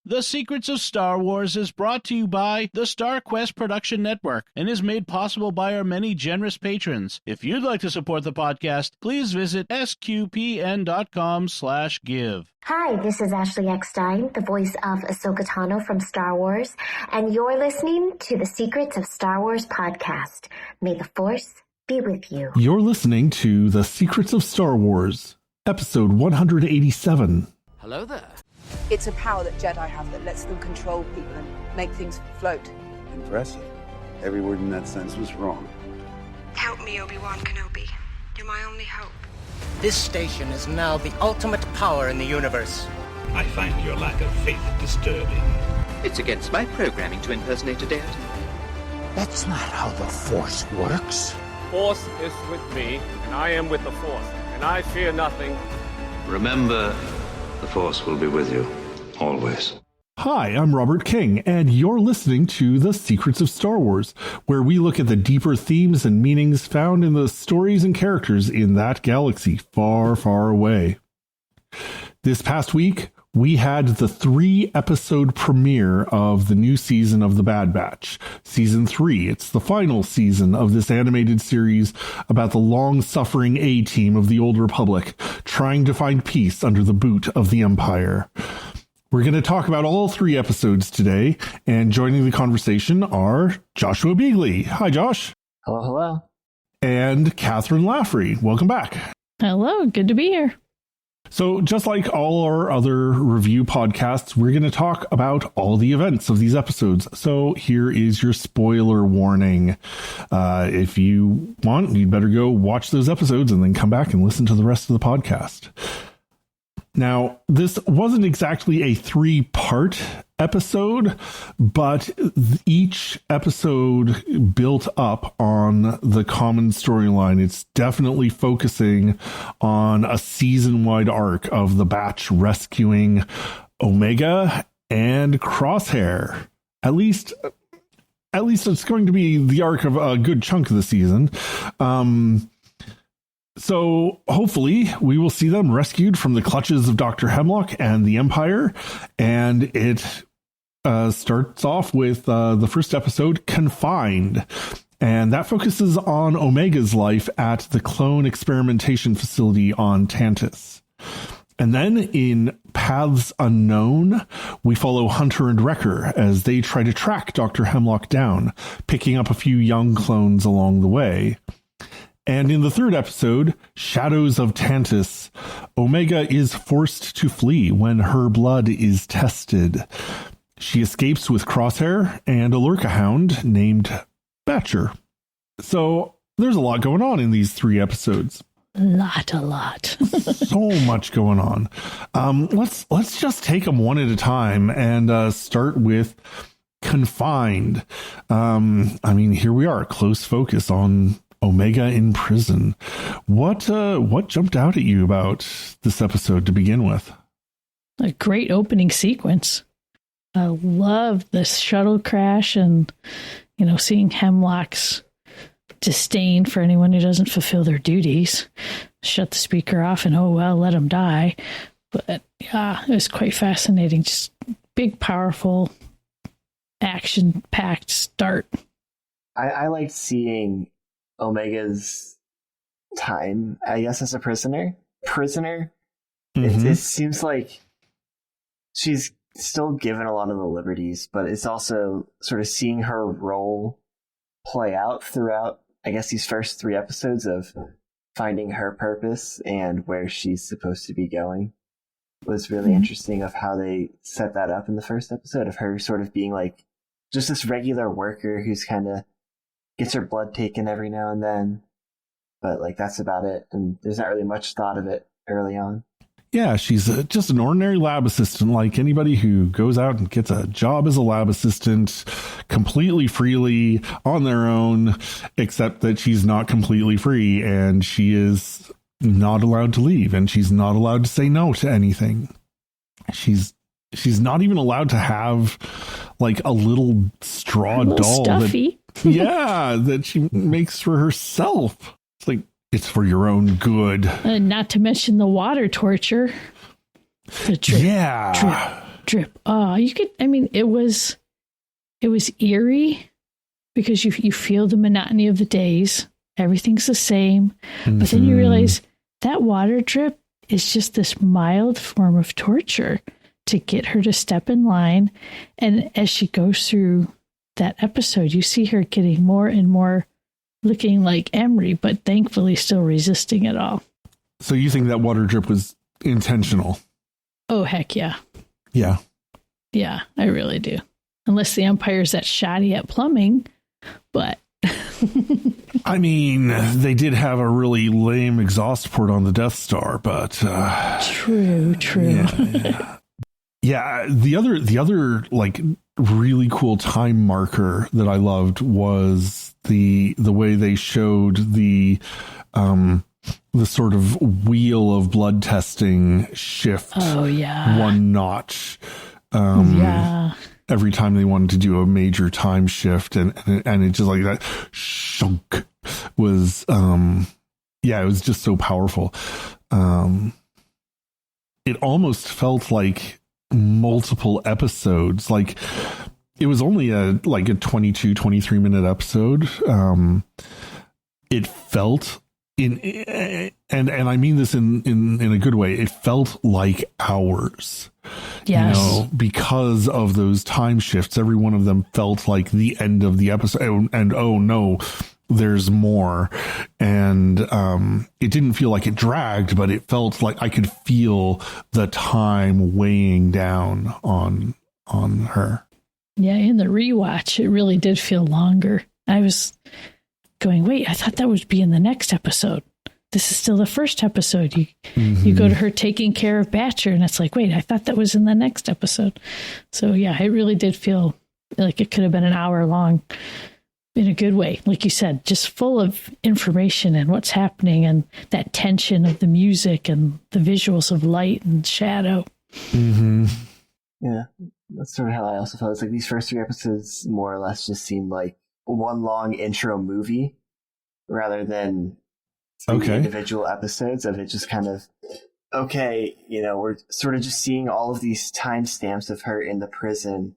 The Secrets of Star Wars is brought to you by the Star Quest Production Network and is made possible by our many generous patrons. If you'd like to support the podcast, please visit sqpn.com/give. Hi, this is Ashley Eckstein, the voice of Ahsoka Tano from Star Wars, and you're listening to the Secrets of Star Wars podcast. May the Force be with you. You're listening to The Secrets of Star Wars, episode 187. Hello there. It's a power that Jedi have that lets them control people and make things float. Impressive. Every word in that sentence was wrong. Help me, Obi-Wan Kenobi. You're my only hope. This station is now the ultimate power in the universe. I find your lack of faith disturbing. It's against my programming to impersonate a deity. That's not how the Force works. Force is with me, and I am with the Force, and I fear nothing. Remember, the Force will be with you, always. Hi, I'm Robert King, and you're listening to The Secrets of Star Wars, where we look at the deeper themes and meanings found in the stories and characters in that galaxy far, far away. This past week, we had the 3-episode premiere of the new season of The Bad Batch, Season 3. It's the final season of this animated series about the long-suffering A-Team of the Old Republic trying to find peace under the boot of the Empire. We're going to talk about all 3 episodes today, and joining the conversation are Joshua Beeghley. Hi, Josh. Hello, hello. And Kathryn Laffrey. Welcome back. Hello, good to be here. So just like all our other review podcasts, we're going to talk about all the events of these episodes. So here is your spoiler warning. If you want, you'd better go watch those episodes and then come back and listen to the rest of the podcast. Now, this wasn't exactly a 3-part episode, but each episode built up on the common storyline. It's definitely focusing on a season-wide arc of the Batch rescuing Omega and Crosshair. At least it's going to be the arc of a good chunk of the season. So hopefully we will see them rescued from the clutches of Dr. Hemlock and the Empire. And it starts off with the first episode, Confined. And that focuses on Omega's life at the clone experimentation facility on Tantiss. And then in Paths Unknown, we follow Hunter and Wrecker as they try to track Dr. Hemlock down, picking up a few young clones along the way. And in the third episode, Shadows of Tantiss, Omega is forced to flee when her blood is tested. She escapes with Crosshair and a Lurka Hound named Batcher. So there's a lot going on in these 3 episodes. A lot. So much going on. Let's just take them one at a time and start with Confined. Here we are, close focus on Omega in prison. What jumped out at you about this episode to begin with? A great opening sequence. I love the shuttle crash and, seeing Hemlock's disdain for anyone who doesn't fulfill their duties. Shut the speaker off and, oh, well, let him die. But yeah, it was quite fascinating. Just big, powerful, action-packed start. I liked seeing Omega's time, I guess, as a prisoner. Mm-hmm. It seems like she's still given a lot of the liberties, but it's also sort of seeing her role play out throughout, I guess, these first 3 episodes of finding her purpose and where she's supposed to be going. It was really interesting of how they set that up in the first episode, of her sort of being like just this regular worker who's kind of gets her blood taken every now and then, but that's about it. And there's not really much thought of it early on. Yeah, she's just an ordinary lab assistant, like anybody who goes out and gets a job as a lab assistant completely freely on their own, except that she's not completely free and she is not allowed to leave and she's not allowed to say no to anything. She's not even allowed to have a little straw doll stuffy. that she makes for herself. It's it's for your own good. Not to mention the water torture. The drip, drip. Oh, it was eerie because you feel the monotony of the days. Everything's the same. Mm-hmm. But then you realize that water drip is just this mild form of torture to get her to step in line. And as she goes through that episode, you see her getting more and more looking like Emery, but thankfully still resisting it all. So you think that water drip was intentional? Oh, heck yeah. Yeah. Yeah, I really do. Unless the Empire's that shoddy at plumbing, but... I mean, they did have a really lame exhaust port on the Death Star, but... True. Yeah. Yeah, the other like really cool time marker that I loved was the way they showed the sort of wheel of blood testing shift. Oh yeah, one notch. Yeah. Every time they wanted to do a major time shift, and it just like that shunk was it was just so powerful. It almost felt like multiple episodes. Like it was only a 23 minute episode. It felt and I mean this in a good way, it felt like hours. Yes. Because of those time shifts, every one of them felt like the end of the episode, and oh no, there's more. And it didn't feel like it dragged, but it felt like I could feel the time weighing down on her. Yeah, in the rewatch, it really did feel longer. I was going, wait, I thought that would be in the next episode. This is still the first episode. You go to her taking care of Batcher, and it's like, wait, I thought that was in the next episode. So yeah, it really did feel like it could have been an hour long in a good way. Like you said, just full of information and what's happening and that tension of the music and the visuals of light and shadow. Mm-hmm. Yeah, that's sort of how I also felt. It's like these first 3 episodes more or less just seemed like one long intro movie rather than individual episodes of it just kind of, okay, we're sort of just seeing all of these timestamps of her in the prison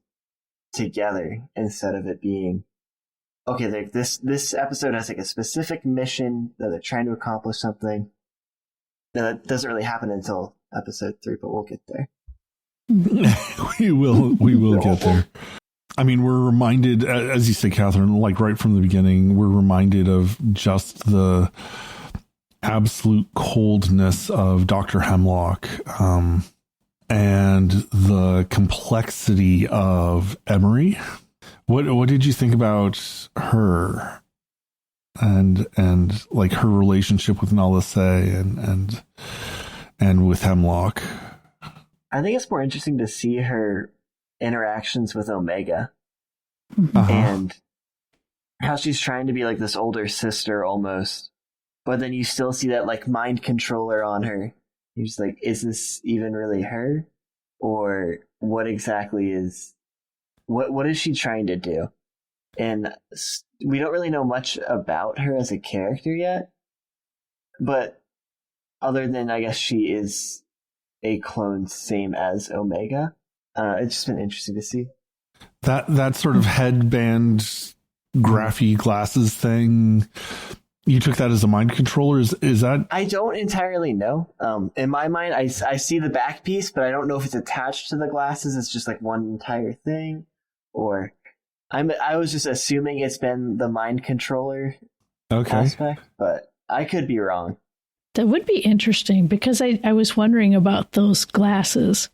together instead of it being, okay, like this episode has like a specific mission that they're trying to accomplish something. Now, that doesn't really happen until episode 3, but we'll get there. we will get there. I mean, we're reminded, as you say, Kathryn, like right from the beginning, we're reminded of just the absolute coldness of Dr. Hemlock, and the complexity of Emery. What did you think about her and like her relationship with Nalase and with Hemlock? I think it's more interesting to see her interactions with Omega and how she's trying to be like this older sister almost, but then you still see that like mind controller on her. You're just like, is this even really her, or what exactly is what is she trying to do? And we don't really know much about her as a character yet, but other than I guess she is a clone same as Omega. It's just been interesting to see. That sort of headband, graphy glasses thing, you took that as a mind controller? Is that? I don't entirely know. In my mind, I see the back piece, but I don't know if it's attached to the glasses. It's just like one entire thing, or I was just assuming it's been the mind controller aspect, but I could be wrong. That would be interesting because I was wondering about those glasses.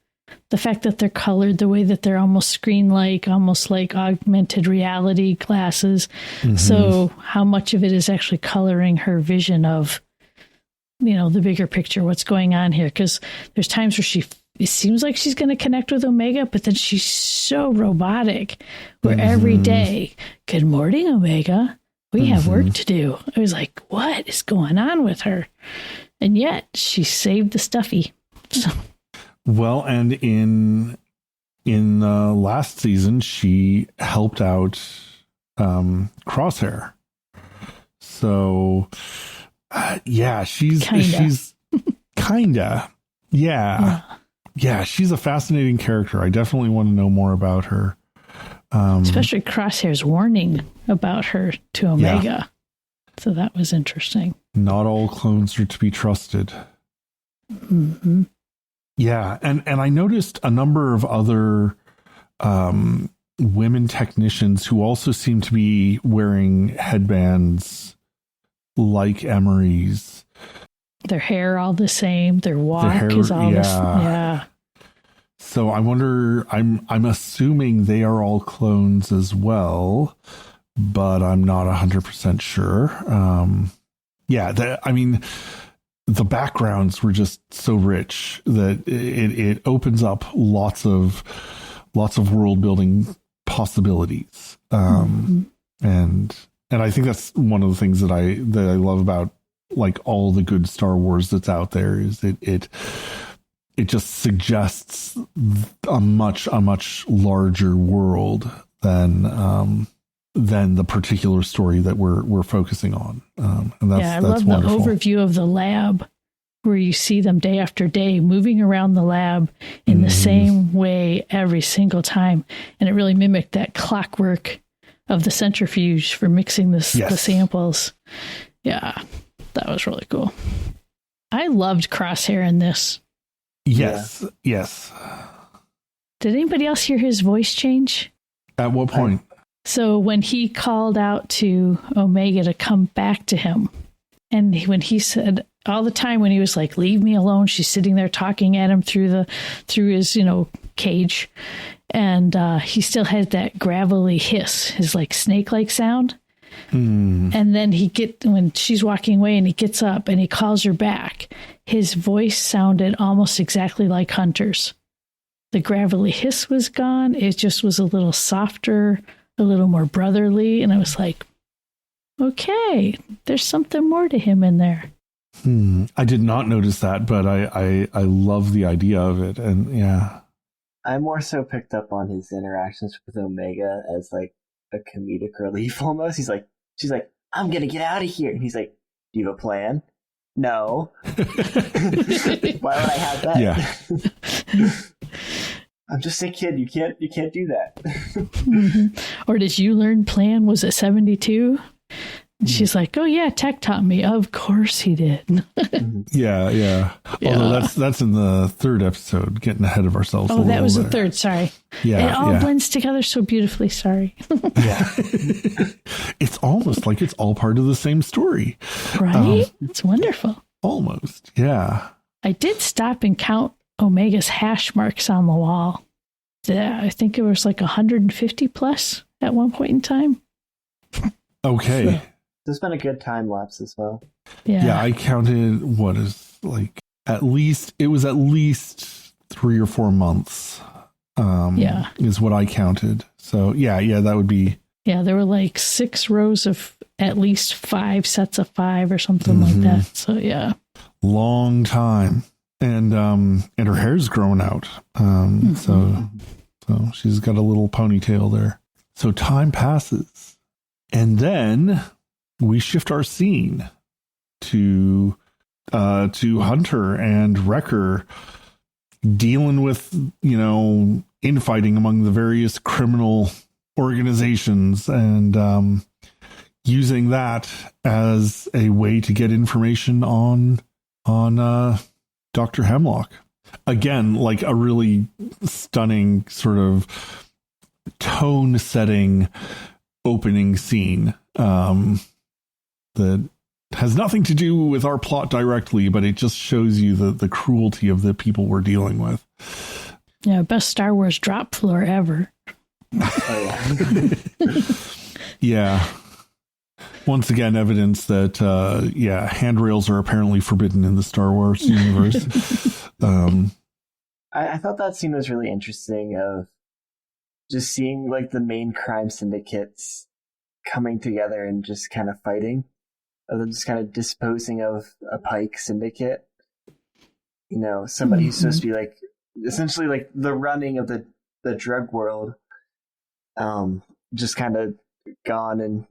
The fact that they're colored the way that they're almost screen-like, almost like augmented reality glasses. Mm-hmm. So how much of it is actually coloring her vision of, the bigger picture, what's going on here? Because there's times where it seems like she's going to connect with Omega, but then she's so robotic where every day, good morning, Omega. We have work to do. I was like, what is going on with her? And yet she saved the stuffy. So. Well, and in last season, she helped out Crosshair. So, she's kinda. Yeah. Yeah, she's a fascinating character. I definitely want to know more about her. Especially Crosshair's warning about her to Omega. Yeah. So that was interesting. Not all clones are to be trusted. Mm-hmm. Yeah, and I noticed a number of other women technicians who also seem to be wearing headbands like Emery's. Their hair all the same. Their walk is all the same. Yeah. So I wonder, I'm assuming they are all clones as well, but I'm not 100% sure. The backgrounds were just so rich that it opens up lots of world building possibilities. And I think that's one of the thch that I love about like all the good Star Wars that's out there is it just suggests a much larger world than the particular story that we're focusing on. And that's, I that's love wonderful. the overview of the lab where you see them day after day moving around the lab in the same way every single time. And it really mimicked that clockwork of the centrifuge for mixing the samples. Yeah, that was really cool. I loved Crosshair in this. Yes. Did anybody else hear his voice change? At what point? So when he called out to Omega to come back to him, and when he said all the time when he was like, "Leave me alone," she's sitting there talking at him through his cage, and he still had that gravelly hiss, his like snake-like sound. And then when she's walking away and he gets up and he calls her back, his voice sounded almost exactly like Hunter's. The gravelly hiss was gone. It just was a little softer, a little more brotherly. And I was like, okay, there's something more to him in there. I did not notice that, but I love the idea of it. And yeah. I more so picked up on his interactions with Omega as like a comedic relief almost. She's like, "I'm going to get out of here." And he's like, "Do you have a plan?" "No." Why would I have that? Yeah. I'm just a kid. You can't do that. Or did you learn plan? Was it 72? And she's like, "Oh yeah, Tech taught me." Of course he did. Yeah. Although that's in the third episode, getting ahead of ourselves. Oh, that was the third. Sorry. Yeah. It all blends together so beautifully. Sorry. Yeah. It's almost like it's all part of the same story. Right? It's wonderful. Almost. Yeah. I did stop and count Omega's hash marks on the wall. Yeah, I think it was like 150 plus at one point in time. Okay. So, there's been a good time lapse as well. Yeah, I counted at least 3 or 4 months. Is what I counted. So yeah, that would be. Yeah, there were like 6 rows of at least 5 sets of 5 or something like that. So yeah, long time, and her hair's grown out. So she's got a little ponytail there. So time passes, and then we shift our scene to Hunter and Wrecker dealing with, infighting among the various criminal organizations and using that as a way to get information on Dr. Hemlock. Again, like a really stunning sort of tone setting opening scene that has nothing to do with our plot directly, but it just shows you the cruelty of the people we're dealing with. Yeah, best Star Wars drop floor ever. Yeah. Once again, evidence that, handrails are apparently forbidden in the Star Wars universe. I thought that scene was really interesting of just seeing like the main crime syndicates coming together and just kind of fighting. Of them just kind of disposing of a Pike syndicate. Somebody who's supposed to be like essentially like the running of the drug world, just kind of gone and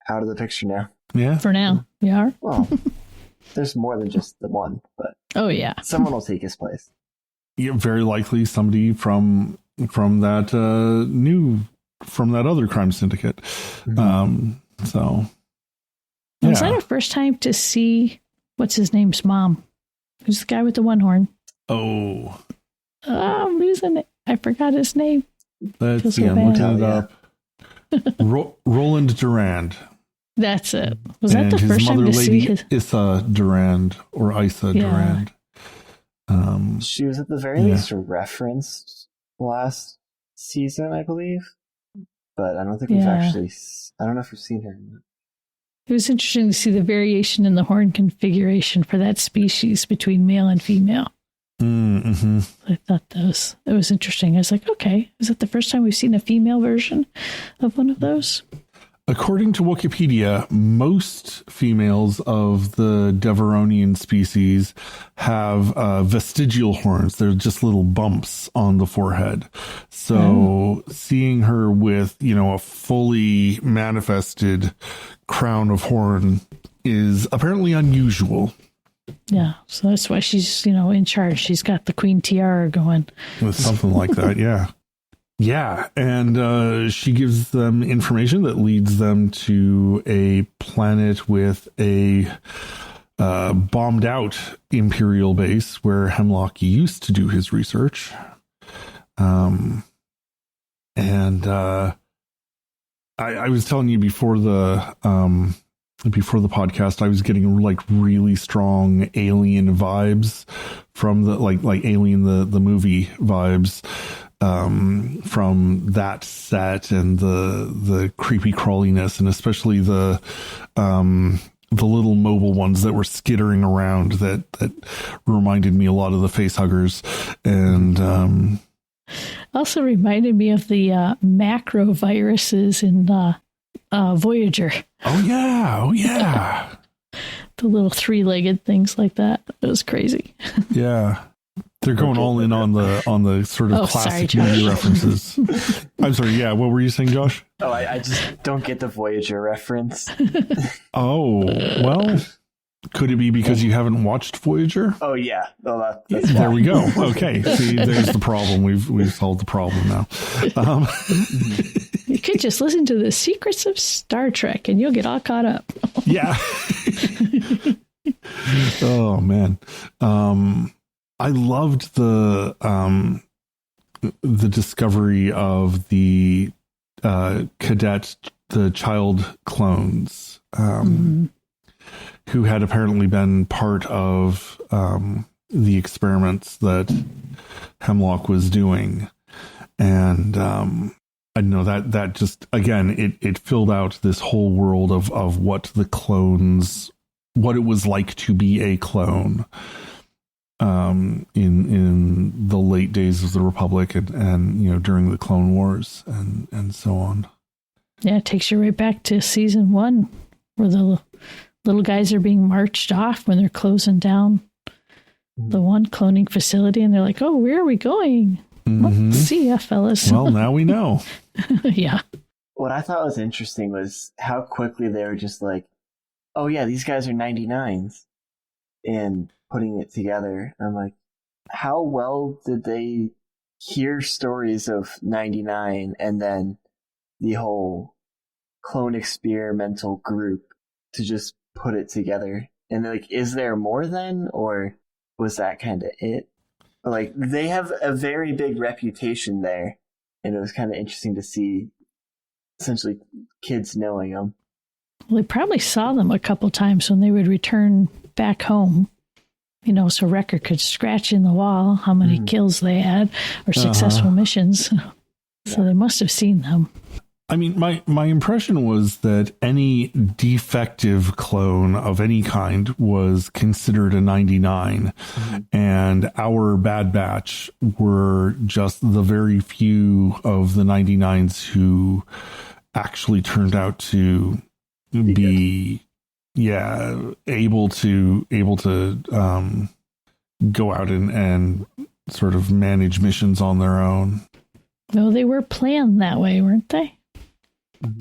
out of the picture now. Yeah. For now, we are. Well, there's more than just the one, but oh yeah, someone will take his place. very likely somebody from that other crime syndicate. So yeah. Was that our first time to see what's his name's mom? Who's the guy with the one horn? Oh, I'm losing it. I forgot his name. Let's see. I'm looking it up. Roland Durand. That's it. Was that the first time to see his? Issa Durand or Issa Durand. She was at the very least referenced last season, I believe. But I don't think we've actually... I don't know if we've seen her. It was interesting to see the variation in the horn configuration for that species between male and female. Mm-hmm. I thought it was interesting. I was like, okay, is that the first time we've seen a female version of one of those? According to Wikipedia, most females of the Deveronian species have vestigial horns. They're just little bumps on the forehead. So seeing her with, a fully manifested crown of horn is apparently unusual. Yeah, so that's why she's, in charge. She's got the queen tiara going. With something like that, yeah. Yeah, and she gives them information that leads them to a planet with a bombed out Imperial base where Hemlock used to do his research. I was telling you before the podcast, I was getting like really strong Alien vibes from the like Alien the movie vibes. From that set and the creepy crawliness, and especially the little mobile ones that were skittering around that reminded me a lot of the face-huggers, and also reminded me of the macro viruses in Voyager. Oh yeah. The little 3-legged things like that. It was crazy. Yeah. They're going all in on the sort of classic movie references. I'm sorry. Yeah. What were you saying, Josh? Oh, I just don't get the Voyager reference. Oh, well, could it be because you haven't watched Voyager? Oh, yeah. Oh, that's there we go. Okay. See, there's the problem. We've solved the problem now. You could just listen to the Secrets of Star Trek and you'll get all caught up. Yeah. Oh, man. I loved the discovery of the cadet, the child clones, who had apparently been part of the experiments that Hemlock was doing, and I know that just again it filled out this whole world of what the clones, what it was like to be a clone. In the late days of the Republic and during the Clone Wars and so on. Yeah, it takes you right back to season 1 where the little guys are being marched off when they're closing down the one cloning facility, and they're like, oh, where are we going? Well, see ya, fellas. Well, now we know. Yeah. What I thought was interesting was how quickly they were just like, oh yeah, these guys are 99s. And putting it together. I'm like, how well did they hear stories of 99 and then the whole clone experimental group to just put it together? And like, is there more then, or was that kind of it? Like, they have a very big reputation there, and it was kind of interesting to see essentially kids knowing them. Well, they probably saw them a couple times when they would return back home. So Wrecker could scratch in the wall how many kills they had or successful missions. So they must have seen them. I mean, my impression was that any defective clone of any kind was considered a 99, and our Bad Batch were just the very few of the 99s who actually turned out to be able to go out and sort of manage missions on their own. Well, they were planned that way, weren't they?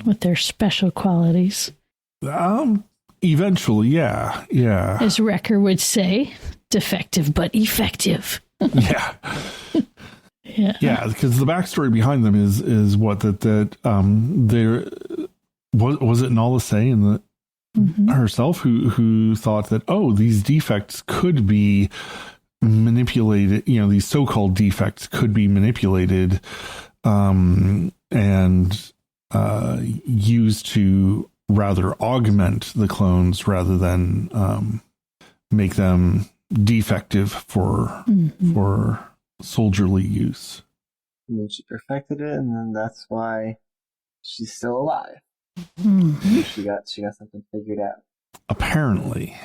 With their special qualities. Eventually, yeah. As Wrecker would say, defective but effective. Yeah. Yeah, because the backstory behind them is what that there was it Nala Say in the herself who thought that these defects could be manipulated, these so-called defects could be manipulated and used to rather augment the clones rather than make them defective for soldierly use. And then she perfected it, and then that's why she's still alive. She got something figured out. Apparently.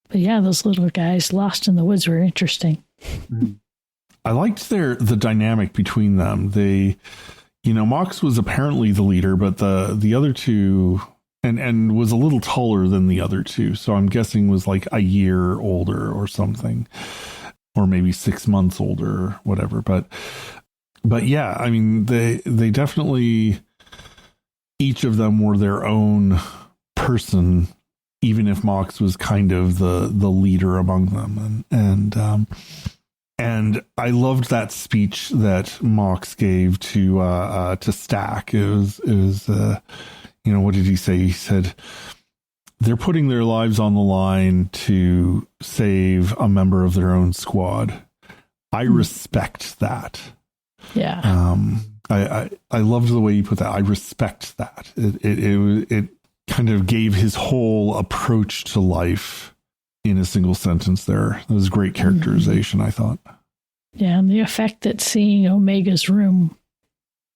But yeah, those little guys lost in the woods were interesting. I liked the dynamic between them. They, Mox was apparently the leader, but the other two, and was a little taller than the other two. So I'm guessing was like a year older or something, or maybe 6 months older or whatever. But yeah, I mean, they definitely, each of them were their own person, even if Mox was kind of the leader among them. And I loved that speech that Mox gave to Stack. It was what did he say? He said, they're putting their lives on the line to save a member of their own squad. I respect that. Yeah. I loved the way you put that. I respect that. It kind of gave his whole approach to life in a single sentence there. It was great characterization, I thought. Yeah, and the effect that seeing Omega's room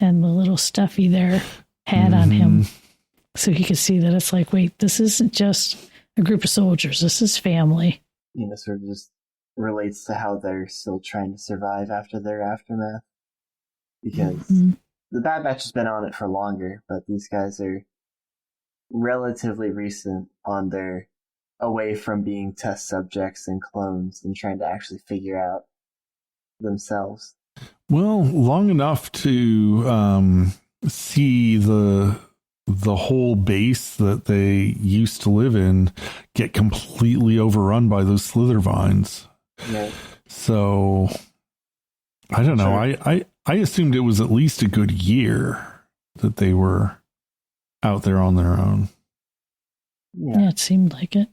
and the little stuffy there had on him. So he could see that it's like, wait, this isn't just a group of soldiers. This is family. Sort of just relates to how they're still trying to survive after their aftermath. Because the Bad Batch has been on it for longer, but these guys are relatively recent on their away from being test subjects and clones and trying to actually figure out themselves. Well, long enough to see the whole base that they used to live in get completely overrun by those slither vines. Yeah. So I don't know. I assumed it was at least a good year that they were out there on their own. Yeah, it seemed like it.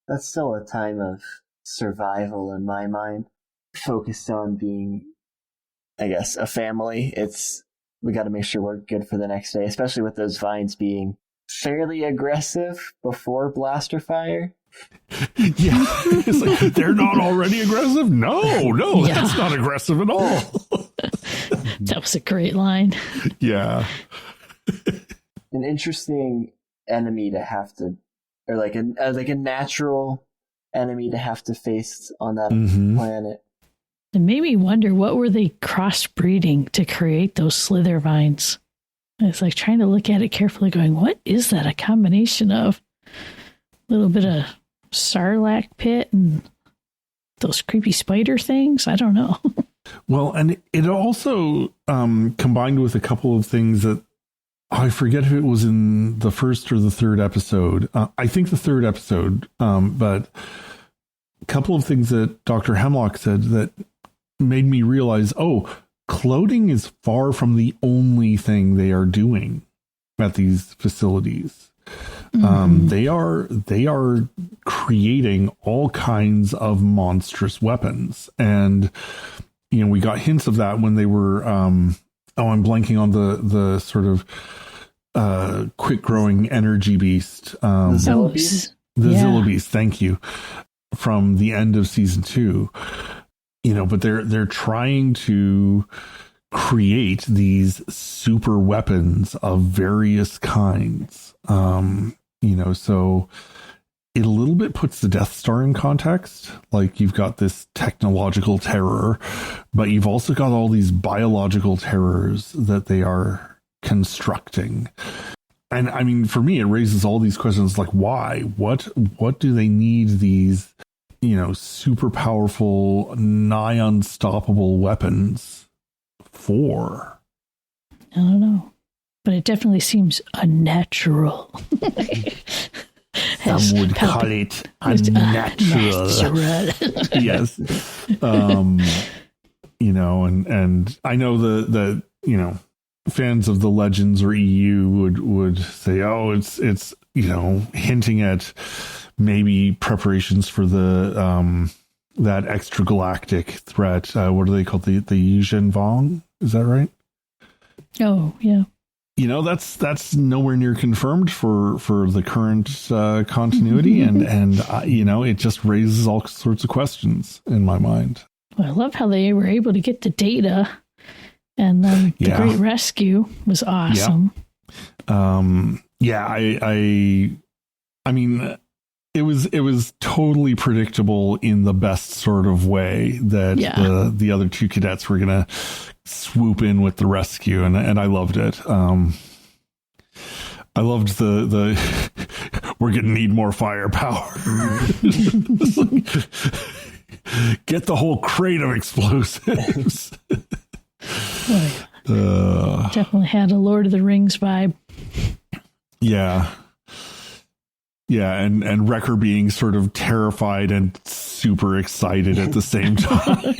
That's still a time of survival in my mind, focused on being, I guess, a family. We got to make sure we're good for the next day, especially with those vines being fairly aggressive before blaster fire. Yeah, it's like, they're not already aggressive? No, that's not aggressive at all. That was a great line. Yeah. An interesting enemy to have to, or like a natural enemy to have to face on that planet. It made me wonder, what were they crossbreeding to create those slither vines? It's like trying to look at it carefully going, what is that a combination of? A little bit of sarlacc pit and those creepy spider things? I don't know. Well, and it also combined with a couple of things that I forget if it was in the first or the third episode. I think the third episode, but a couple of things that Dr. Hemlock said that made me realize, cloning is far from the only thing they are doing at these facilities. They are creating all kinds of monstrous weapons. And, we got hints of that when they were, I'm blanking on the sort of quick growing energy beast. The Zilla Beast? Zilla Beast, thank you. From the end of season 2. But they're trying to create these super weapons of various kinds. So it a little bit puts the Death Star in context. Like, you've got this technological terror, but you've also got all these biological terrors that they are constructing. And I mean, for me, it raises all these questions like, why? What do they need these super powerful, nigh unstoppable weapons for? I don't know, but it definitely seems unnatural. Some would call it unnatural. Yes. And I know the fans of the Legends or EU would say, oh, it's hinting at maybe preparations for the that extragalactic threat. What are they called? The Yuzhen Vong? Is that right? Oh, yeah. That's nowhere near confirmed for the current continuity, and it just raises all sorts of questions in my mind. Well, I love how they were able to get the data, and then the Great Rescue was awesome. I mean, it was totally predictable in the best sort of way that the other two cadets were gonna swoop in with the rescue, and I loved it. I loved the we're gonna need more firepower. Get the whole crate of explosives. Definitely had a Lord of the Rings vibe. Yeah, and Wrecker being sort of terrified and super excited at the same time.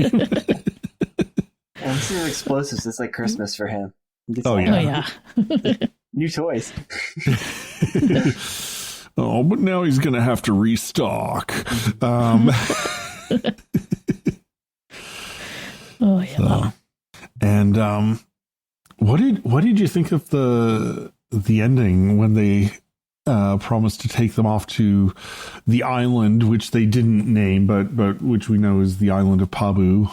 And this is explosives. It's like Christmas for him. Yeah. New toys. Oh, but now he's going to have to restock. And what did you think of the ending when they promised to take them off to the island, which they didn't name, but which we know is the island of Pabu?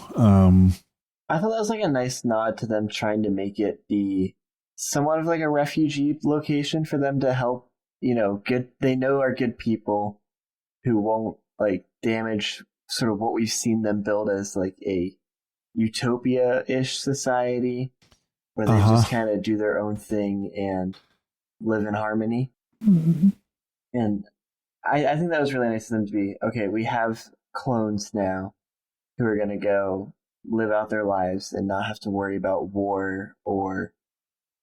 I thought that was like a nice nod to them trying to make it be somewhat of like a refugee location for them to help, they know are good people who won't like damage sort of what we've seen them build as like a utopia-ish society where they just kind of do their own thing and live in harmony. Mm-hmm. And I think that was really nice of them to be, okay, we have clones now who are going to go live out their lives and not have to worry about war or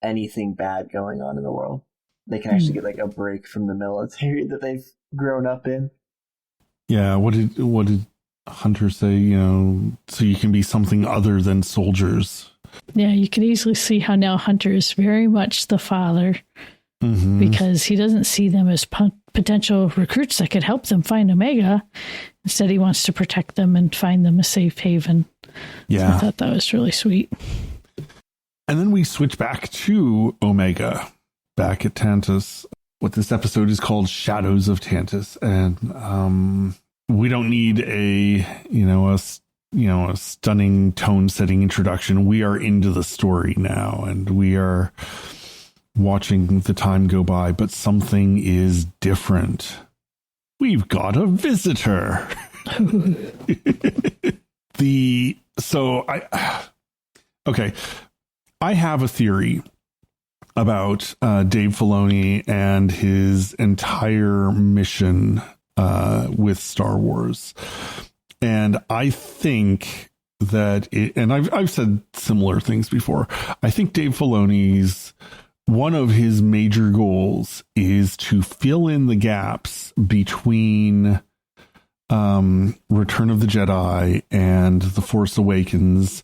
anything bad going on in the world. They can actually get like a break from the military that they've grown up in. Yeah, what did Hunter say? So you can be something other than soldiers. Yeah, you can easily see how now Hunter is very much the father, because he doesn't see them as potential recruits that could help them find Omega. Instead, he wants to protect them and find them a safe haven. Yeah, so I thought that was really sweet. And then we switch back to Omega, back at Tantiss. What this episode is called Shadows of Tantiss. And we don't need a stunning tone setting introduction. We are into the story now, and we are watching the time go by, but something is different. We've got a visitor. I have a theory about Dave Filoni and his entire mission with Star Wars. And I think that I've said similar things before. I think Dave Filoni's one of his major goals is to fill in the gaps between Return of the Jedi and The Force Awakens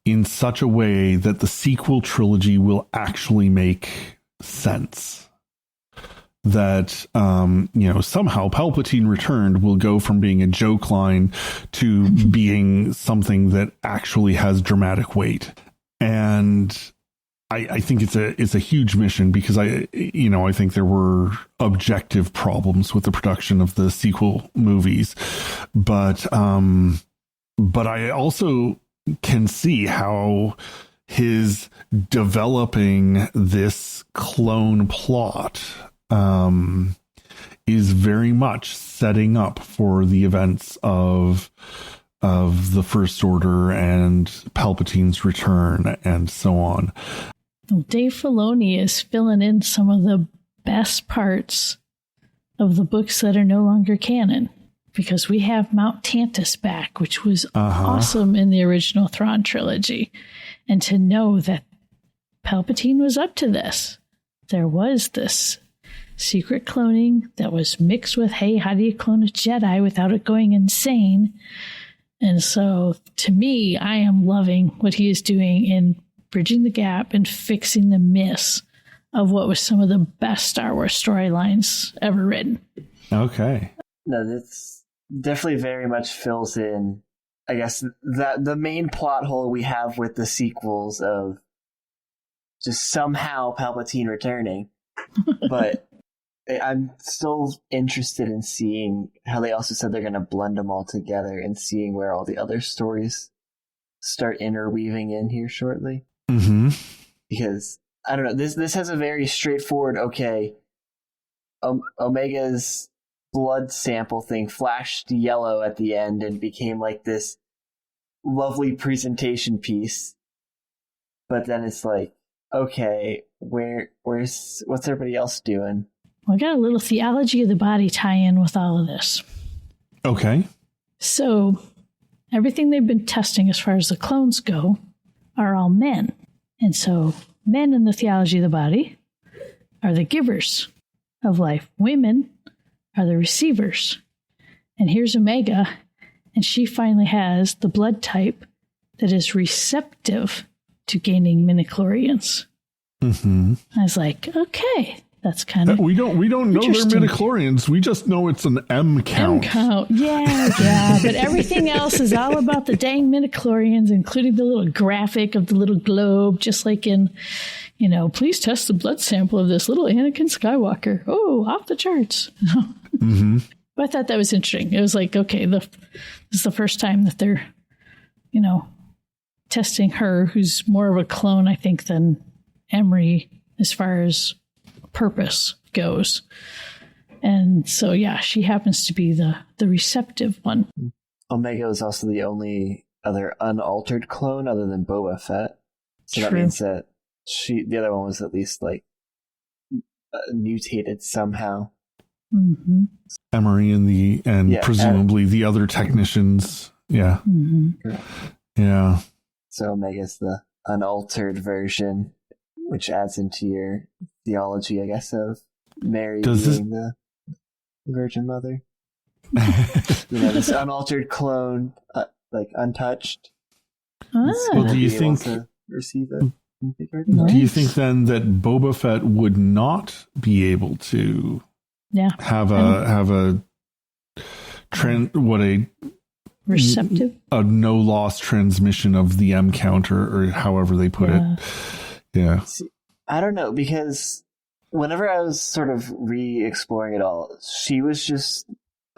in such a way that the sequel trilogy will actually make sense. That, somehow Palpatine Returned will go from being a joke line to being something that actually has dramatic weight. And I think it's a huge mission because I think there were objective problems with the production of the sequel movies, but I also can see how his developing this clone plot is very much setting up for the events of the First Order and Palpatine's return and so on. Dave Filoni is filling in some of the best parts of the books that are no longer canon, because we have Mount Tantiss back, which was awesome in the original Thrawn trilogy. And to know that Palpatine was up to this, there was this secret cloning that was mixed with, hey, how do you clone a Jedi without it going insane? And so, to me, I am loving what he is doing in bridging the gap and fixing the miss of what was some of the best Star Wars storylines ever written. Okay. No, that's definitely very much fills in, I guess, that the main plot hole we have with the sequels of just somehow Palpatine returning. But I'm still interested in seeing how they also said they're going to blend them all together and seeing where all the other stories start interweaving in here shortly. Mm-hmm. Because, I don't know, this has a very straightforward, okay, Omega's blood sample thing flashed yellow at the end and became like this lovely presentation piece. But then it's like, okay, what's everybody else doing? Well, I got a little theology of the body tie-in with all of this. Okay. So, everything they've been testing as far as the clones go are all men. And so, men in the theology of the body are the givers of life. Women are the receivers. And here's Omega, and she finally has the blood type that is receptive to gaining midichlorians. Mm-hmm. I was like, okay, that's kind of we don't know they're midichlorians. We just know it's an M count. M count, yeah. But everything else is all about the dang midichlorians, including the little graphic of the little globe, just like in, please test the blood sample of this little Anakin Skywalker. Oh, off the charts. Mm-hmm. But I thought that was interesting. It was like, okay, this is the first time that they're, testing her, who's more of a clone, I think, than Emery as far as purpose goes. And so, yeah, she happens to be the receptive one. Omega is also the only other unaltered clone other than Boba Fett. So that means that the other one was at least like mutated somehow. Mm-hmm. Emery and presumably the other technicians. Yeah. Mm-hmm. Yeah. So Omega's the unaltered version, which adds into your theology, I guess, of Mary being the Virgin Mother. This unaltered clone, like untouched. Well, do you think to receive it? Do you think then that Boba Fett would not be able to have a receptive, a no loss transmission of the M counter, or however they put it? Yeah. See, I don't know, because whenever I was sort of re-exploring it all,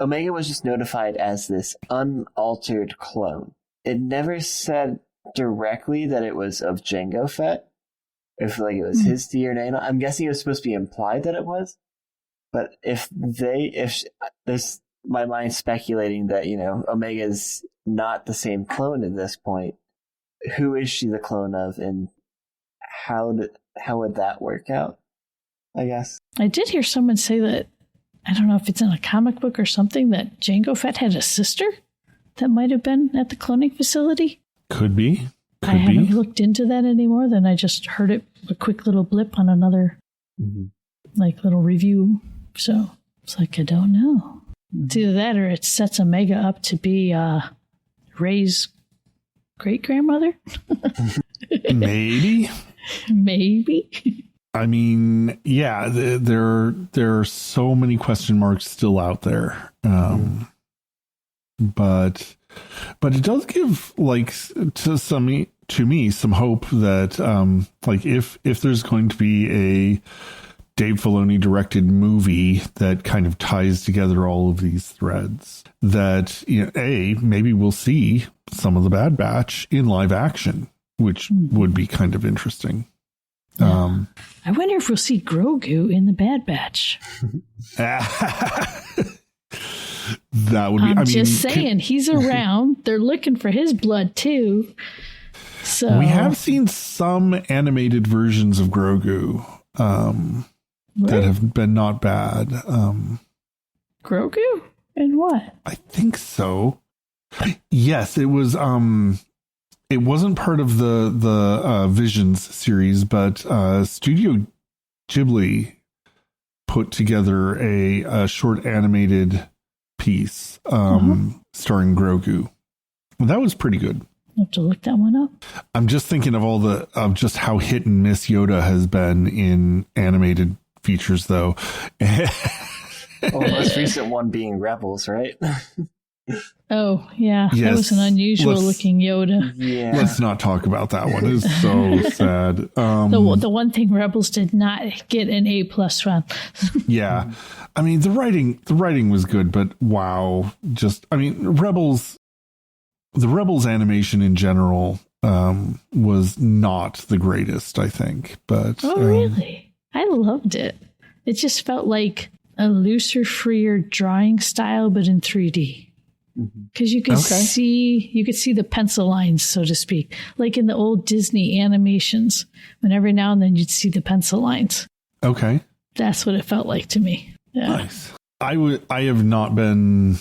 Omega was just notified as this unaltered clone. It never said directly that it was of Jango Fett, if like it was his DNA. I'm guessing it was supposed to be implied that it was, but if there's my mind speculating that Omega's not the same clone at this point, who is she the clone of, and how would that work out? I guess I did hear someone say that, I don't know if it's in a comic book or something, that Jango Fett had a sister that might have been at the cloning facility. Could be. I haven't looked into that anymore. Then I just heard it, a quick little blip on another little review. So it's like, I don't know. It's either that or it sets Omega up to be Rey's great-grandmother. Maybe. I mean, yeah, there are so many question marks still out there. But it does give to me some hope that if there's going to be a Dave Filoni directed movie that kind of ties together all of these threads, that maybe we'll see some of the Bad Batch in live action, which would be kind of interesting. I wonder if we'll see Grogu in the Bad Batch. That would be. I'm just saying, he's around. They're looking for his blood too. So we have seen some animated versions of Grogu that have been not bad. Grogu and what? I think so. Yes, it was. It wasn't part of the Visions series, but Studio Ghibli put together a short animated piece starring Grogu. That was pretty good. I'll have to look that one up. I'm just thinking of just how hit and miss Yoda has been in animated features, though. The most recent one being Rebels, right? Oh, yeah. Yes. That was an unusual looking Yoda. Yeah. Let's not talk about that one. It's so sad. The one thing Rebels did not get an A+ from. Yeah. I mean, the writing was good, but wow. The Rebels animation in general was not the greatest, I think. But really? I loved it. It just felt like a looser, freer drawing style, but in 3D. Because you could see the pencil lines, so to speak, like in the old Disney animations, when every now and then you'd see the pencil lines. Okay. That's what it felt like to me. Yeah. Nice. I have not been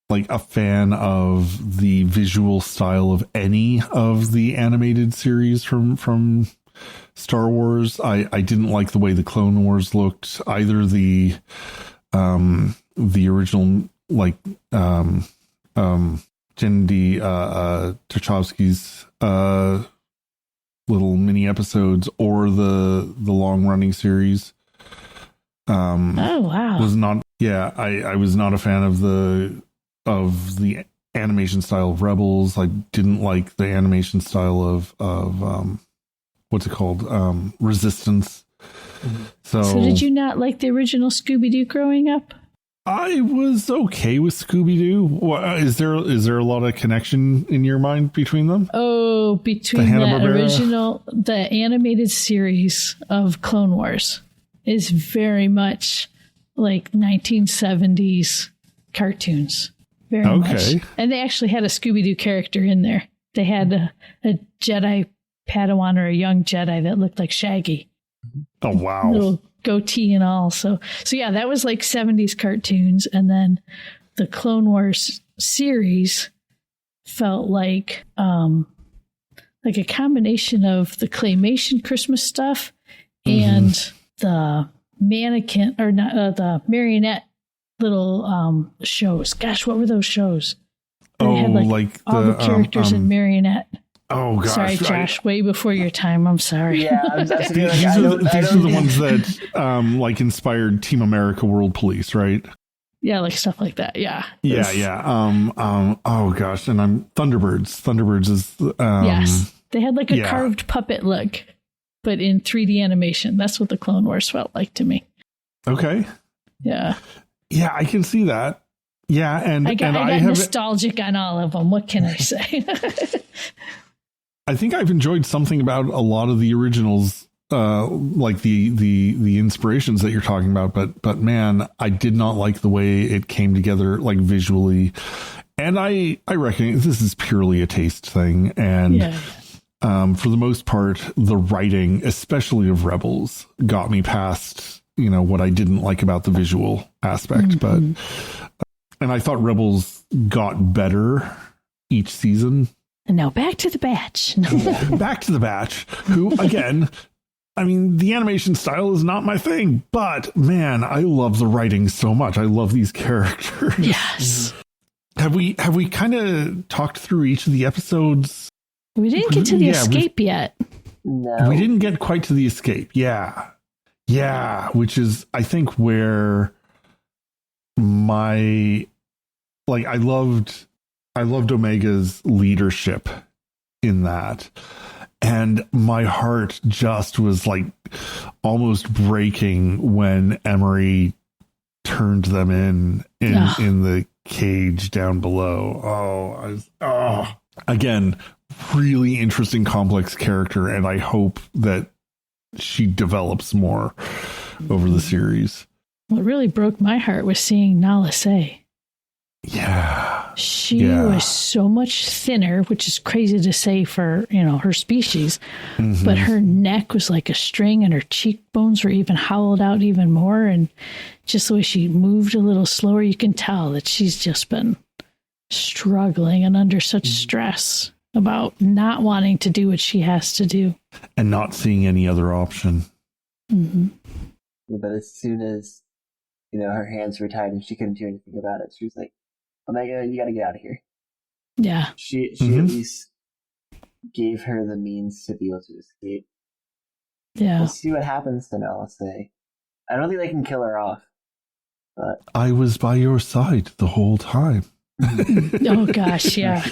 like a fan of the visual style of any of the animated series from Star Wars. I didn't like the way the Clone Wars looked, either the original, like Jendy Tartakovsky's little mini episodes, or the long running series. Oh wow. Was not I was not a fan of the animation style of Rebels. I didn't like the animation style of what's it called? Resistance. So did you not like the original Scooby-Doo growing up? I was okay with Scooby-Doo. Is there a lot of connection in your mind between them? Oh, between the animated series of Clone Wars is very much like 1970s cartoons. Very much. And they actually had a Scooby-Doo character in there. They had a Jedi Padawan, or a young Jedi that looked like Shaggy. Oh, wow. Little goatee and all. So yeah, that was like 70s cartoons. And then the Clone Wars series felt like a combination of the claymation Christmas stuff and the mannequin, or not the marionette little shows. Gosh, what were those shows? They had like all the characters in marionette. Oh gosh! Sorry, Josh. Way before your time. I'm sorry. Yeah, these are the ones that like inspired Team America: World Police, right? Yeah, like stuff like that. Yeah. Yeah. Oh gosh, and Thunderbirds. Thunderbirds is yes. They had like a carved puppet look, but in 3D animation. That's what the Clone Wars felt like to me. Okay. Yeah. Yeah, I can see that. Yeah, and I got nostalgic on all of them. What can I say? I think I've enjoyed something about a lot of the originals, like the inspirations that you're talking about. But man, I did not like the way it came together, like visually. And I reckon this is purely a taste thing. And for the most part, the writing, especially of Rebels, got me past, what I didn't like about the visual aspect. But and I thought Rebels got better each season. And now back to the Batch. Back to the Batch, who, again, I mean, the animation style is not my thing, but man, I love the writing so much. I love these characters. Yes. Have we kind of talked through each of the episodes? We didn't get to the escape yet. No. We didn't get quite to the escape. Yeah. Yeah. Which is, I think, where I loved Omega's leadership in that. And my heart just was like almost breaking when Emery turned them in the cage down below. Again, really interesting, complex character. And I hope that she develops more over the series. What really broke my heart was seeing Nala Se. Yeah. She was so much thinner, which is crazy to say for, her species, but her neck was like a string and her cheekbones were even hollowed out even more. And just the way she moved a little slower, you can tell that she's just been struggling and under such stress about not wanting to do what she has to do. And not seeing any other option. Mm-hmm. But as soon as, her hands were tied and she couldn't do anything about it, she was like, Omega, you gotta get out of here. Yeah. She at least gave her the means to be able to escape. Yeah. We'll see what happens to Nalase. I don't think they can kill her off. But I was by your side the whole time. Oh gosh, yeah.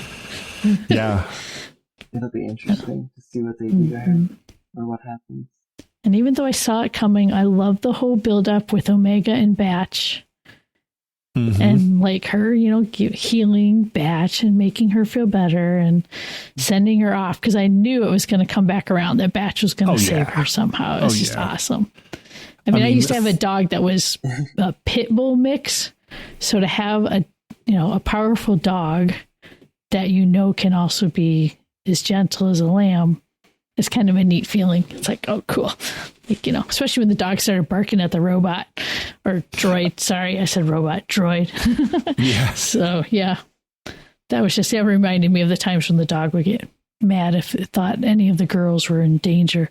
Yeah. It'll be interesting to see what they do to her or what happens. And even though I saw it coming, I love the whole build up with Omega and Batch. And like her, healing Batch and making her feel better and sending her off, because I knew it was going to come back around, that Batch was going to save her somehow. It was just awesome. I mean, I used to have a dog that was a pit bull mix. So to have a powerful dog that can also be as gentle as a lamb is kind of a neat feeling. It's like, oh, cool. Like, especially when the dog started barking at the robot or droid. Sorry, I said robot, droid. Yeah. So, yeah, that was just, it reminded me of the times when the dog would get mad if it thought any of the girls were in danger.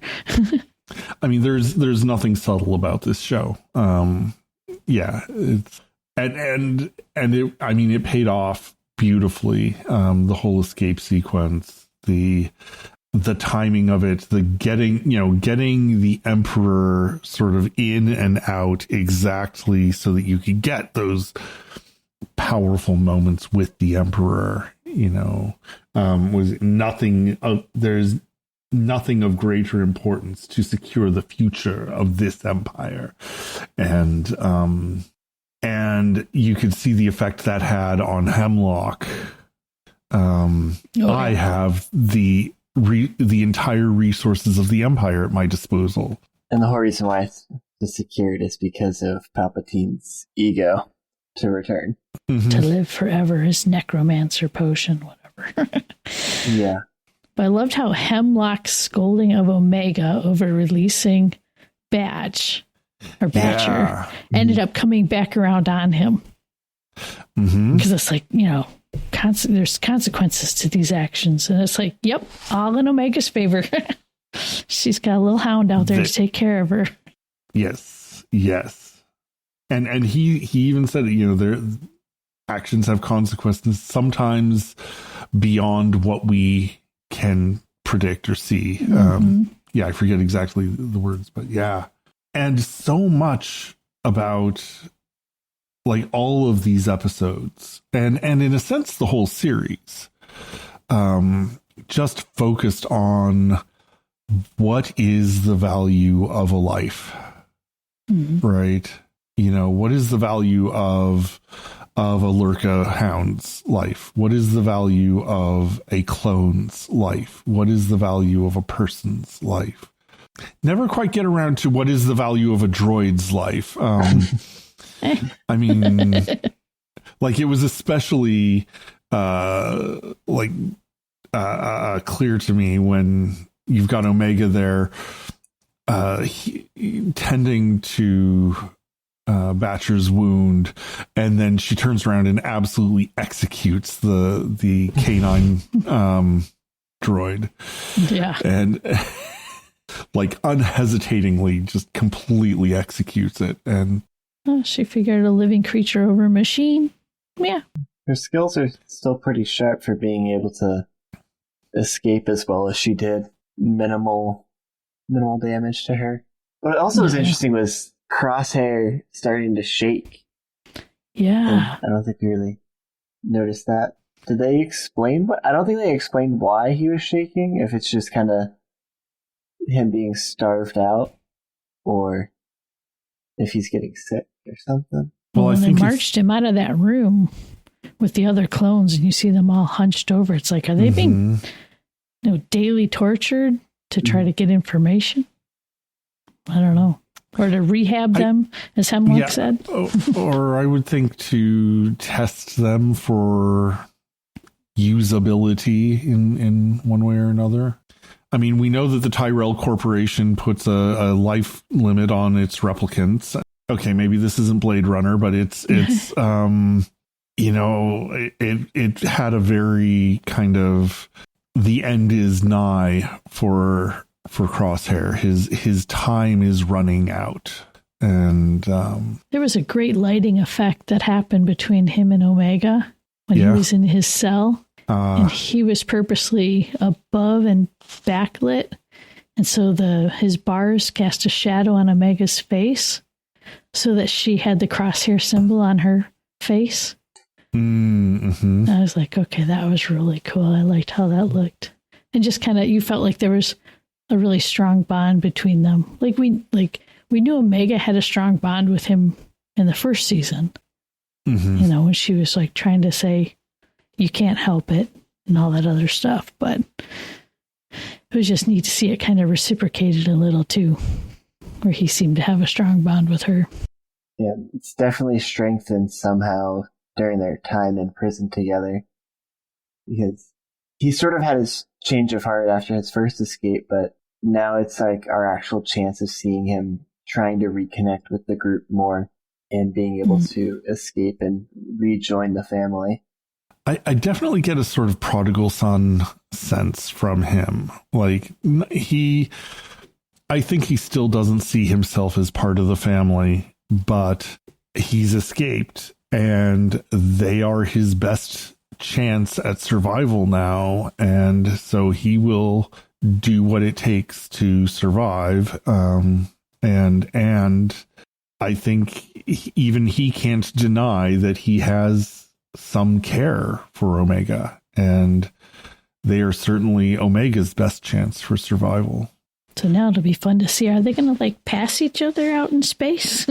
I mean, there's nothing subtle about this show. Yeah, it's it paid off beautifully. The whole escape sequence, the timing of it, the getting the Emperor sort of in and out exactly so that you could get those powerful moments with the Emperor, was nothing of, there's nothing of greater importance to secure the future of this empire. And you could see the effect that had on Hemlock. I have the entire resources of the Empire at my disposal. And the whole reason why it's secured is because of Palpatine's ego to return. To live forever, his necromancer potion, whatever. Yeah. But I loved how Hemlock's scolding of Omega over releasing Batch or Batcher ended up coming back around on him. Because it's like, there's consequences to these actions. And it's like, yep, all in Omega's favor. She's got a little hound out there to take care of her. Yes. And he even said, their actions have consequences, sometimes beyond what we can predict or see. I forget exactly the words, but yeah. And so much about like all of these episodes and in a sense, the whole series, just focused on what is the value of a life, right? What is the value of a Lurka hound's life? What is the value of a clone's life? What is the value of a person's life? Never quite get around to what is the value of a droid's life. I mean, like it was especially clear to me when you've got Omega there tending to Batcher's wound, and then she turns around and absolutely executes the canine droid. Yeah. And like unhesitatingly just completely executes it. And she figured a living creature over a machine. Yeah. Her skills are still pretty sharp for being able to escape as well as she did. Minimal damage to her. What also was interesting was Crosshair starting to shake. Yeah. I don't think we really noticed that. Did they explain what? I don't think they explained why he was shaking, if it's just kind of him being starved out, or if he's getting sick or something. Well, I think they marched him out of that room with the other clones, and you see them all hunched over. It's like, are they being daily tortured to try to get information? I don't know. Or to rehab them, as Hemlock said. Or I would think to test them for usability in one way or another. I mean, we know that the Tyrell Corporation puts a life limit on its replicants. Okay, maybe this isn't Blade Runner, but it's it had a very kind of the end is nigh for Crosshair. His time is running out. And there was a great lighting effect that happened between him and Omega when he was in his cell. And he was purposely above and backlit. And so his bars cast a shadow on Omega's face so that she had the crosshair symbol on her face. Mm-hmm. I was like, okay, that was really cool. I liked how that looked. And just kind of, you felt like there was a really strong bond between them. We knew Omega had a strong bond with him in the first season. Mm-hmm. When she was like trying to say, you can't help it and all that other stuff. But it was just neat to see it kind of reciprocated a little too, where he seemed to have a strong bond with her. Yeah, it's definitely strengthened somehow during their time in prison together. Because he sort of had his change of heart after his first escape, but now it's like our actual chance of seeing him trying to reconnect with the group more and being able to escape and rejoin the family. I definitely get a sort of prodigal son sense from him. Like I think he still doesn't see himself as part of the family, but he's escaped and they are his best chance at survival now. And so he will do what it takes to survive. And I think even he can't deny that he has some care for Omega, and they are certainly Omega's best chance for survival. So now it'll be fun to see. Are they going to pass each other out in space?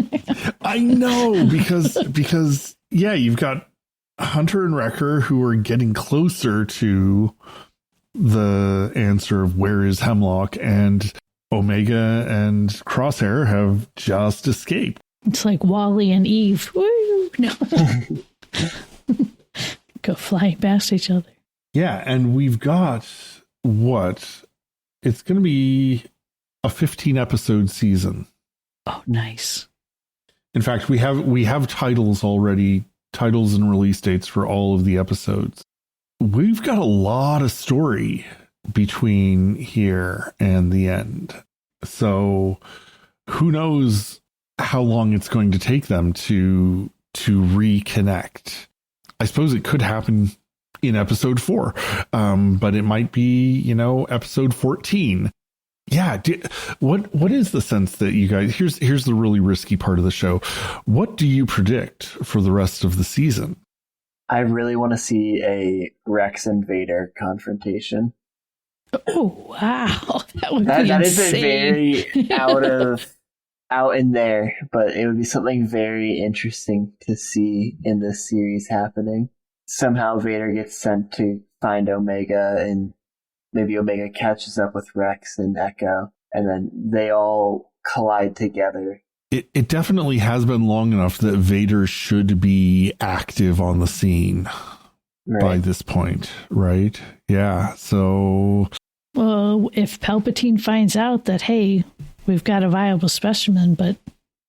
I know, because you've got Hunter and Wrecker who are getting closer to the answer of where is Hemlock, and Omega and Crosshair have just escaped. It's like Wally and Eve. Woo! No. Go flying past each other. Yeah, and we've got it's going to be a 15-episode season. Oh, nice. In fact, we have titles already, titles and release dates for all of the episodes. We've got a lot of story between here and the end. So who knows how long it's going to take them to reconnect. I suppose it could happen in episode 4, but it might be, episode 14. Yeah. What is the sense that you guys, here's the really risky part of the show. What do you predict for the rest of the season? I really want to see a Rex and Vader confrontation. Oh, wow. That would be insane. That is a very out in there, but it would be something very interesting to see in this series happening. Somehow Vader gets sent to find Omega, and maybe Omega catches up with Rex and Echo, and then they all collide together. It definitely has been long enough that Vader should be active on the scene by this point, right? Yeah, so... Well, if Palpatine finds out that, hey, we've got a viable specimen, but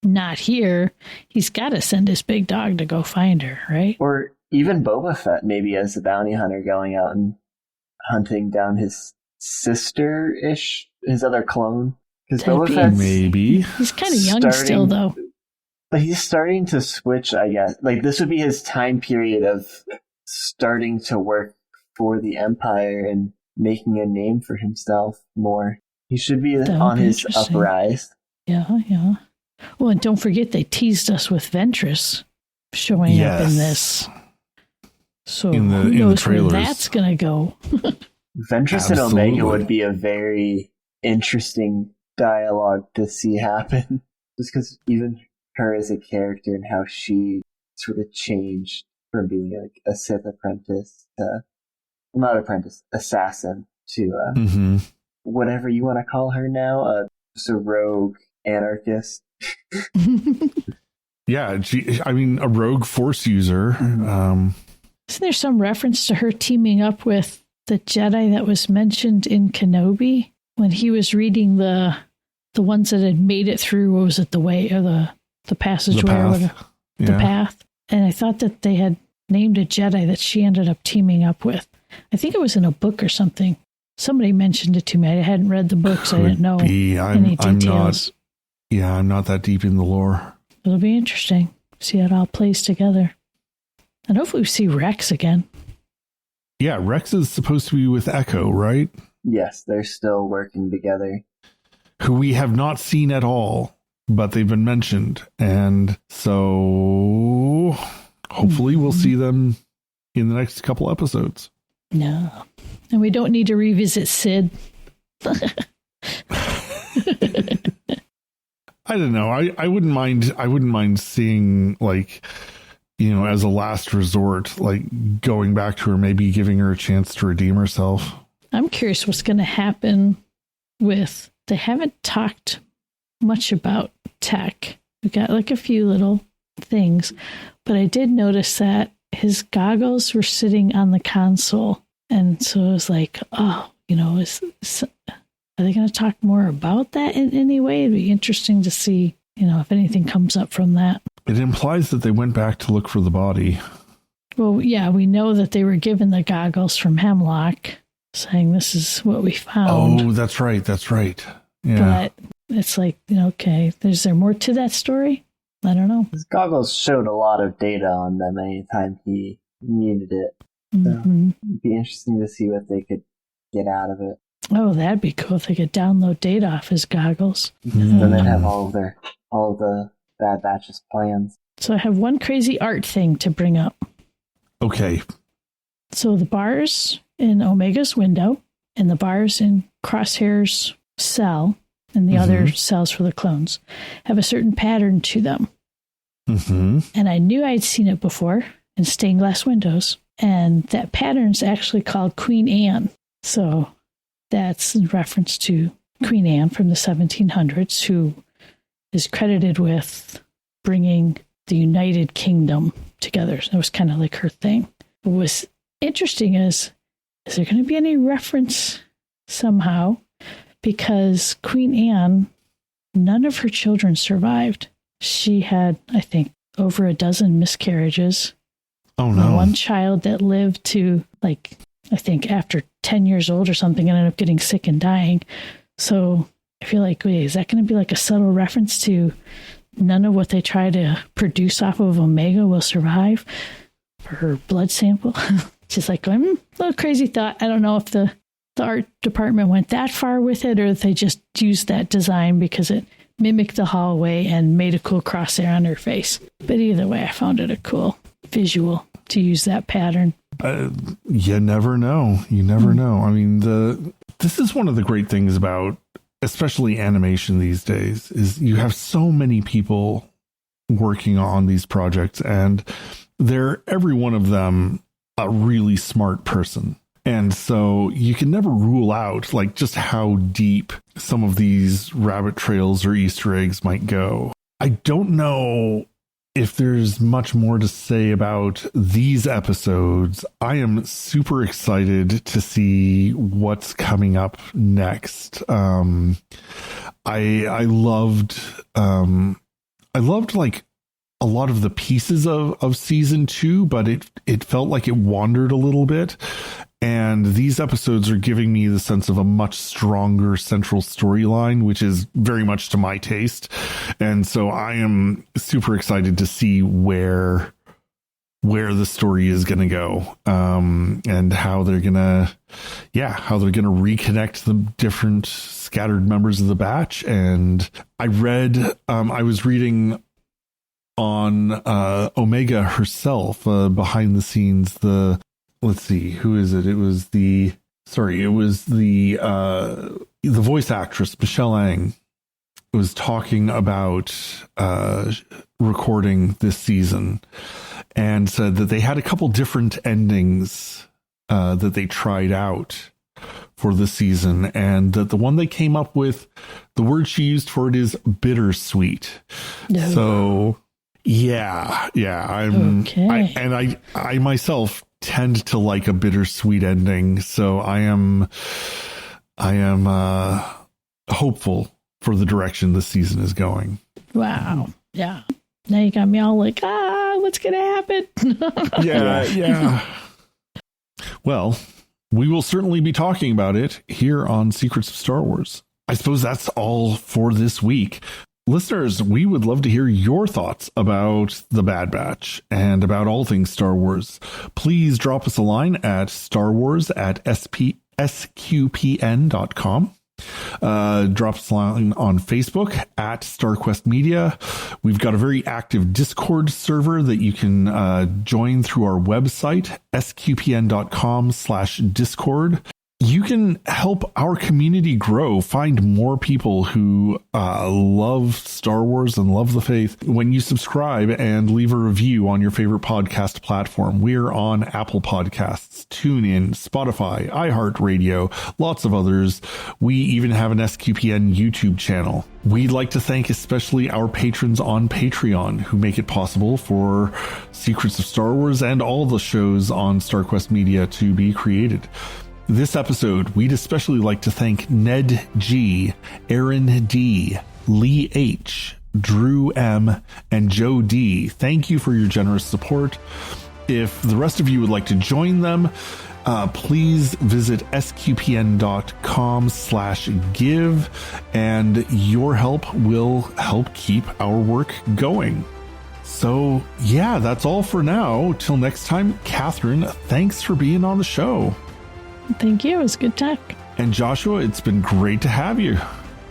not here, he's got to send his big dog to go find her, right? Or even Boba Fett, maybe as a bounty hunter, going out and hunting down his sister-ish, his other clone. Because Boba Fett's maybe. He's kind of young still, though. But he's starting to switch, I guess. Like, this would be his time period of starting to work for the Empire and making a name for himself more. He should be on his uprise. Yeah, yeah. Well, and don't forget they teased us with Ventress showing up in this. So who knows where that's going to go. Ventress and Omega would be a very interesting dialogue to see happen. Just because even her as a character and how she sort of changed from being like a Sith apprentice to, not apprentice, assassin to whatever you want to call her now, just a rogue anarchist. Yeah, a rogue Force user. Isn't there some reference to her teaming up with the Jedi that was mentioned in Kenobi when he was reading the ones that had made it through? What was it, the way or the passageway? The path. And I thought that they had named a Jedi that she ended up teaming up with. I think it was in a book or something. Somebody mentioned it to me. I hadn't read the books. I didn't know any details. I'm not that deep in the lore. It'll be interesting. See how it all plays together. And hopefully we see Rex again. Yeah, Rex is supposed to be with Echo, right? Yes, they're still working together. Who we have not seen at all, but they've been mentioned. And so hopefully we'll see them in the next couple episodes. No. And we don't need to revisit Sid. I don't know. I wouldn't mind seeing, like, you know, as a last resort, like going back to her, maybe giving her a chance to redeem herself. I'm curious what's going to happen with, they haven't talked much about tech. We got like a few little things, but I did notice that his goggles were sitting on the console. And so it was like, oh, you know, are they going to talk more about that in any way? It'd be interesting to see, you know, if anything comes up from that. It implies that they went back to look for the body. Well, yeah, we know that they were given the goggles from Hemlock, saying this is what we found. Oh, that's right. That's right. Yeah. But it's like, you know, okay, is there more to that story? I don't know. His goggles showed a lot of data on them anytime he needed it. Mm-hmm. So it'd be interesting to see what they could get out of it. Oh, that'd be cool if they could download data off his goggles. Then they'd have all of the Bad Batch's plans. So I have one crazy art thing to bring up. Okay. So the bars in Omega's window and the bars in Crosshair's cell and the other cells for the clones have a certain pattern to them. Mm-hmm. And I knew I'd seen it before in stained glass windows. And that pattern's actually called Queen Anne. So that's in reference to Queen Anne from the 1700s, who is credited with bringing the United Kingdom together. So it was kind of like her thing. What was interesting is there going to be any reference somehow? Because Queen Anne, none of her children survived. She had, I think, over a dozen miscarriages. Oh, no. One child that lived to, like, I think after 10 years old or something, ended up getting sick and dying. So I feel like, wait, is that going to be like a subtle reference to none of what they try to produce off of Omega will survive for her blood sample? Just like, a little crazy thought. I don't know if the art department went that far with it or if they just used that design because it mimicked the hallway and made a cool crosshair on her face. But either way, I found it a cool visual to use that pattern. You never know. You never know. I mean, this is one of the great things about especially animation these days is you have so many people working on these projects and they're every one of them a really smart person. And so you can never rule out like just how deep some of these rabbit trails or Easter eggs might go. I don't know if there's much more to say about these episodes. I am super excited to see what's coming up next. I loved like a lot of the pieces of season 2, but it felt like it wandered a little bit. And these episodes are giving me the sense of a much stronger central storyline, which is very much to my taste. And so I am super excited to see where the story is going to go, and how they're going to reconnect the different scattered members of the batch. And I was reading on Omega herself, behind the scenes, let's see, who is it? It was the voice actress, Michelle Ang, was talking about recording this season and said that they had a couple different endings that they tried out for the season, and that the one they came up with, the word she used for it is bittersweet. No. So yeah, I'm okay. I myself tend to like a bittersweet ending, so I am hopeful for the direction this season is going. Wow. Yeah. Now you got me all like, what's gonna happen? Yeah. Well, we will certainly be talking about it here on Secrets of Star Wars. I suppose that's all for this week. Listeners, we would love to hear your thoughts about The Bad Batch and about all things Star Wars. Please drop us a line at starwars@sqpn.com. Drop us a line on Facebook at StarQuest Media. We've got a very active Discord server that you can join through our website, sqpn.com/Discord. You can help our community grow, find more people who love Star Wars and love the faith when you subscribe and leave a review on your favorite podcast platform. We're on Apple Podcasts, TuneIn, Spotify, iHeartRadio, lots of others. We even have an SQPN YouTube channel. We'd like to thank especially our patrons on Patreon who make it possible for Secrets of Star Wars and all the shows on StarQuest Media to be created. This episode, we'd especially like to thank Ned G, Aaron D, Lee H, Drew M, and Joe D. Thank you for your generous support. If the rest of you would like to join them, please visit sqpn.com/give, and your help will help keep our work going. So, yeah, that's all for now. Till next time, Kathryn, thanks for being on the show. Thank you. It was a good talk. And Joshua, it's been great to have you.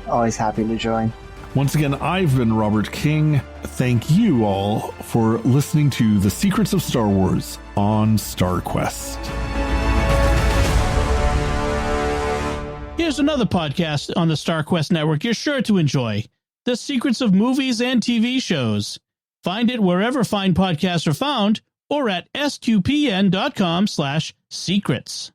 Always happy to join. Once again, I've been Robert King. Thank you all for listening to The Secrets of Star Wars on StarQuest. Here's another podcast on the StarQuest network you're sure to enjoy. The Secrets of Movies and TV Shows. Find it wherever fine podcasts are found or at sqpn.com/secrets.